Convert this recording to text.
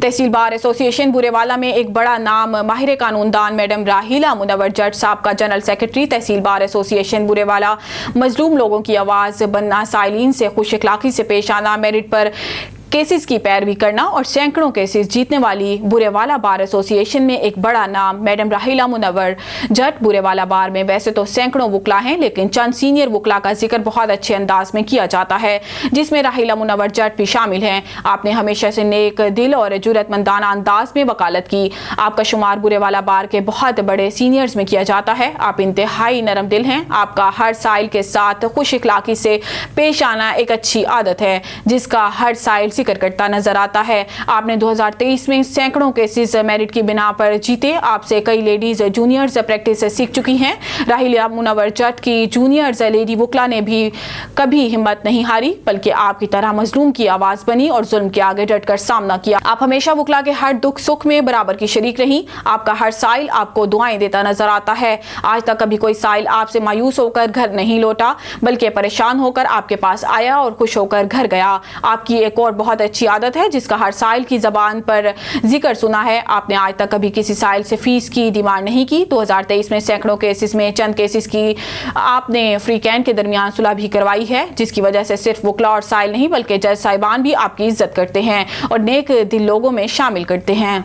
تحصیل بار ایسوسی بورےوالا میں ایک بڑا نام ماہر قانون دان میڈم راحیلہ منور جٹ صاحب کا جنرل سیکرٹری تحصیل بار ایسوسی بورےوالا مظلوم لوگوں کی آواز بننا، سائلین سے خوش اخلاقی سے پیش آنا، میرٹ پر کیسز کی پیروی کرنا اور سینکڑوں کیسز جیتنے والی بورےوالا بار ایسوسی ایشن میں ایک بڑا نام میڈم راحیلہ منور جٹ بورےوالا بار میں ویسے تو سینکڑوں وکلا ہیں، لیکن چند سینئر وکلا کا ذکر بہت اچھے انداز میں کیا جاتا ہے، جس میں راحیلہ منور جٹ بھی شامل ہیں۔ آپ نے ہمیشہ سے نیک دل اور جرأت مندانہ انداز میں وکالت کی۔ آپ کا شمار بورےوالا بار کے بہت بڑے سینئرز میں کیا جاتا ہے۔ آپ انتہائی نرم دل ہیں۔ آپ کا ہر سائل کے ساتھ خوش اخلاقی سے پیش آنا ایک اچھی عادت ہے، جس کا ہر سائل ذکر کرتا نظر آتا ہے۔ آپ نے 2023 میں سینکڑوں کیسز میرٹ کی بنا پر جیتے۔ آپ سے کئی لیڈیز جونیئرز پریکٹس سیکھ چکی ہیں۔ راحیلہ منور جٹ کی جونیئرز لیڈی وکلا نے بھی کبھی ہمت نہیں ہاری، بلکہ آپ کی طرح مظلوم کی آواز بنی اور ظلم کے آگے ڈٹ کر سامنا کیا۔ آپ ہمیشہ وکلا کے ہر دکھ سکھ میں برابر کی شریک رہی۔ آپ کا ہر سائل آپ کو دعائیں دیتا نظر آتا ہے۔ آج تک کبھی کوئی سائل آپ سے مایوس ہو کر گھر نہیں لوٹا، بلکہ پریشان ہو کر آپ کے پاس آیا اور خوش ہو کر گھر گیا۔ آپ کی ایک اور بہت اچھی عادت ہے جس کا ہر سائل کی زبان پر ذکر سنا ہے۔ آپ نے آج تک کبھی کسی سائل سے فیس کی ڈیمانڈ نہیں کی۔ 2023 میں سینکڑوں کیسز میں چند کیسز کی آپ نے فری کینڈ کے درمیان صلح بھی کروائی ہے، جس کی وجہ سے صرف وکلا اور سائل نہیں بلکہ جج صاحبان بھی آپ کی عزت کرتے ہیں اور نیک دل لوگوں میں شامل کرتے ہیں۔